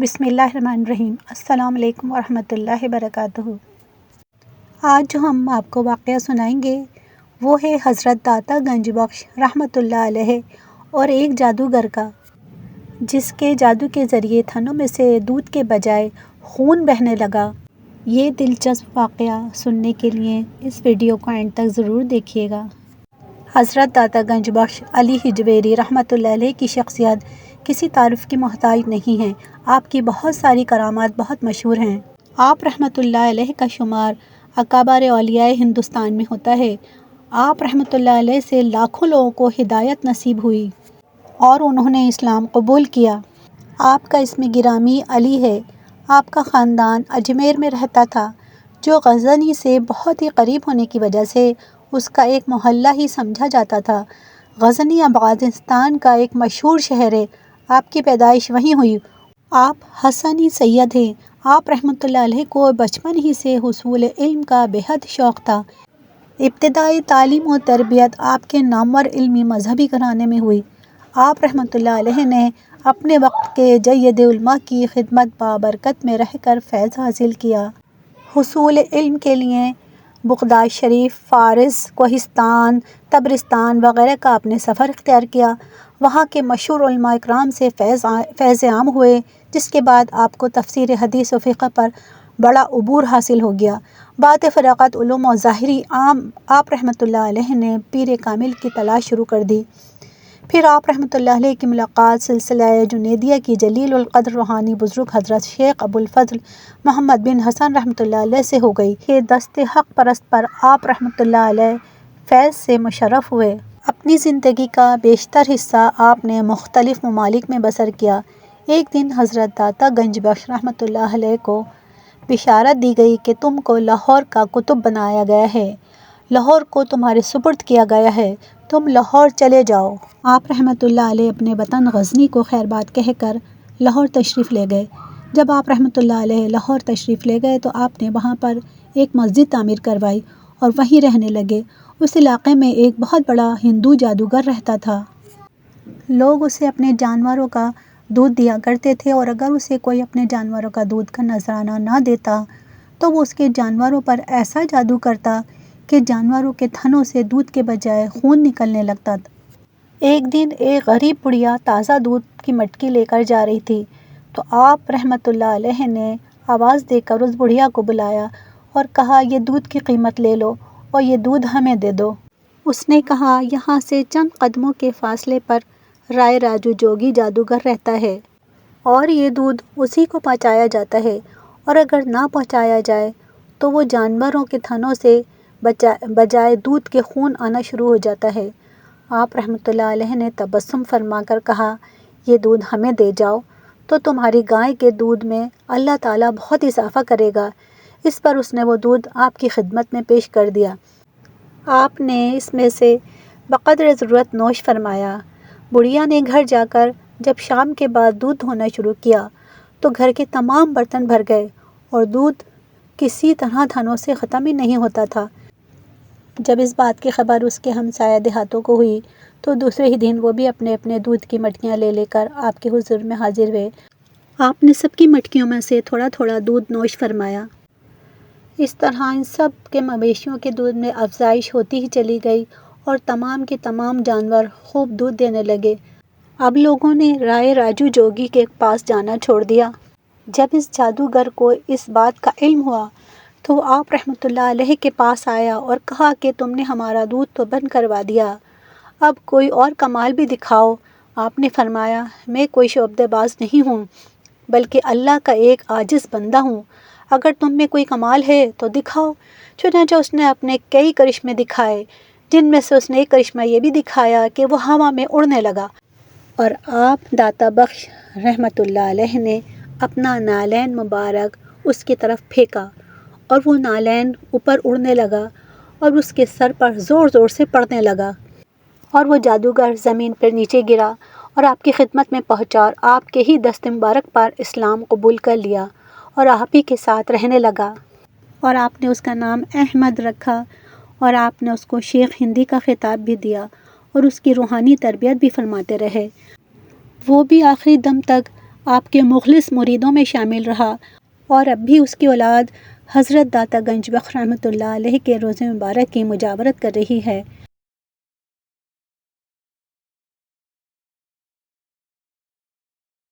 بسم اللہ الرحمن الرحیم۔ السلام علیکم ورحمۃ اللہ وبرکاتہ۔ آج جو ہم آپ کو واقعہ سنائیں گے وہ ہے حضرت داتا گنج بخش رحمۃ اللہ علیہ اور ایک جادوگر کا، جس کے جادو کے ذریعے تھنوں میں سے دودھ کے بجائے خون بہنے لگا۔ یہ دلچسپ واقعہ سننے کے لیے اس ویڈیو کو اینڈ تک ضرور دیکھیے گا۔ حضرت داتا گنج بخش علی ہجویری رحمۃ اللہ علیہ کی شخصیت کسی تعارف کی محتاج نہیں ہے۔ آپ کی بہت ساری کرامات بہت مشہور ہیں۔ آپ رحمۃ اللہ علیہ کا شمار اکابر اولیاء ہندوستان میں ہوتا ہے۔ آپ رحمۃ اللہ علیہ سے لاکھوں لوگوں کو ہدایت نصیب ہوئی اور انہوں نے اسلام قبول کیا۔ آپ کا اسم گرامی علی ہے۔ آپ کا خاندان اجمیر میں رہتا تھا، جو غزنی سے بہت ہی قریب ہونے کی وجہ سے اس کا ایک محلہ ہی سمجھا جاتا تھا۔ غزنی افغانستان کا ایک مشہور شہر ہے۔ آپ کی پیدائش وہیں ہوئی۔ آپ حسنی سید ہیں۔ آپ رحمۃ اللہ علیہ کو بچپن ہی سے حصول علم کا بے حد شوق تھا۔ ابتدائی تعلیم و تربیت آپ کے نامور علمی مذہبی گھرانے میں ہوئی۔ آپ رحمۃ اللہ علیہ نے اپنے وقت کے جید علماء کی خدمت بابرکت میں رہ کر فیض حاصل کیا۔ حصول علم کے لیے بغداد شریف، فارس، کوہستان، طبرستان وغیرہ کا آپ نے سفر اختیار کیا۔ وہاں کے مشہور علماء اکرام سے فیض عام ہوئے، جس کے بعد آپ کو تفسیر حدیث و فقہ پر بڑا عبور حاصل ہو گیا۔ بعد فراغت علوم و ظاہری آپ رحمۃ اللہ علیہ نے پیر کامل کی تلاش شروع کر دی۔ پھر آپ رحمۃ اللہ علیہ کی ملاقات سلسلہ جنیدیہ کی جلیل القدر روحانی بزرگ حضرت شیخ ابوالفضل محمد بن حسن رحمۃ اللہ علیہ سے ہو گئی۔ یہ دست حق پرست پر آپ رحمۃ اللہ علیہ فیض سے مشرف ہوئے۔ اپنی زندگی کا بیشتر حصہ آپ نے مختلف ممالک میں بسر کیا۔ ایک دن حضرت داتا گنج بخش رحمۃ اللہ علیہ کو بشارت دی گئی کہ تم کو لاہور کا قطب بنایا گیا ہے، لاہور کو تمہارے سپرد کیا گیا ہے، تم لاہور چلے جاؤ۔ آپ رحمۃ اللہ علیہ اپنے وطن غزنی کو خیر بات کہہ کر لاہور تشریف لے گئے۔ جب آپ رحمۃ اللہ علیہ لاہور تشریف لے گئے تو آپ نے وہاں پر ایک مسجد تعمیر کروائی اور وہیں رہنے لگے۔ اس علاقے میں ایک بہت بڑا ہندو جادوگر رہتا تھا۔ لوگ اسے اپنے جانوروں کا دودھ دیا کرتے تھے، اور اگر اسے کوئی اپنے جانوروں کا دودھ کا نذرانہ نہ دیتا تو وہ اس کے جانوروں پر ایسا جادو کرتا کہ جانوروں کے تھنوں سے دودھ کے بجائے خون نکلنے لگتا تھا۔ ایک دن ایک غریب بڑھیا تازہ دودھ کی مٹکی لے کر جا رہی تھی، تو آپ رحمۃ اللہ علیہ نے آواز دے کر اس بڑھیا کو بلایا اور کہا، یہ دودھ کی قیمت لے لو اور یہ دودھ ہمیں دے دو۔ اس نے کہا، یہاں سے چند قدموں کے فاصلے پر رائے راجو جوگی جادوگر رہتا ہے، اور یہ دودھ اسی کو پہنچایا جاتا ہے، اور اگر نہ پہنچایا جائے تو وہ جانوروں کے تھنوں سے بجائے دودھ کے خون آنا شروع ہو جاتا ہے۔ آپ رحمۃ اللہ علیہ نے تبسم فرما کر کہا، یہ دودھ ہمیں دے جاؤ تو تمہاری گائے کے دودھ میں اللہ تعالیٰ بہت اضافہ کرے گا۔ اس پر اس نے وہ دودھ آپ کی خدمت میں پیش کر دیا۔ آپ نے اس میں سے بقدر ضرورت نوش فرمایا۔ بڑھیا نے گھر جا کر جب شام کے بعد دودھ دھونا شروع کیا تو گھر کے تمام برتن بھر گئے اور دودھ کسی طرح تھنوں سے ختم ہی نہیں ہوتا تھا۔ جب اس بات کی خبر اس کے ہمسایہ دیہاتوں کو ہوئی تو دوسرے ہی دن وہ بھی اپنے اپنے دودھ کی مٹکیاں لے کر آپ کے حضور میں حاضر ہوئے۔ آپ نے سب کی مٹکیوں میں سے تھوڑا تھوڑا دودھ نوش فرمایا۔ اس طرح ان سب کے مویشیوں کے دودھ میں افزائش ہوتی ہی چلی گئی اور تمام کے تمام جانور خوب دودھ دینے لگے۔ اب لوگوں نے رائے راجو جوگی کے پاس جانا چھوڑ دیا۔ جب اس جادوگر کو اس بات کا علم ہوا تو وہ آپ رحمۃ اللہ علیہ کے پاس آیا اور کہا کہ تم نے ہمارا دودھ تو بند کروا دیا، اب کوئی اور کمال بھی دکھاؤ۔ آپ نے فرمایا، میں کوئی شعبدے باز نہیں ہوں، بلکہ اللہ کا ایک عاجز بندہ ہوں، اگر تم میں کوئی کمال ہے تو دکھاؤ۔ چنانچہ اس نے اپنے کئی کرشمے دکھائے، جن میں سے اس نے ایک کرشمہ یہ بھی دکھایا کہ وہ ہوا میں اڑنے لگا، اور آپ داتا بخش رحمۃ اللہ علیہ نے اپنا نالین مبارک اس کی طرف پھینکا اور وہ نالین اوپر اڑنے لگا اور اس کے سر پر زور زور سے پڑنے لگا، اور وہ جادوگر زمین پر نیچے گرا اور آپ کی خدمت میں پہنچا اور آپ کے ہی دست مبارک پر اسلام قبول کر لیا اور آپ ہی کے ساتھ رہنے لگا، اور آپ نے اس کا نام احمد رکھا، اور آپ نے اس کو شیخ ہندی کا خطاب بھی دیا اور اس کی روحانی تربیت بھی فرماتے رہے۔ وہ بھی آخری دم تک آپ کے مخلص مریدوں میں شامل رہا اور اب بھی اس کی اولاد حضرت داتا گنج بخش رحمۃ اللہ علیہ کے روزے مبارک کی مجاورت کر رہی ہے۔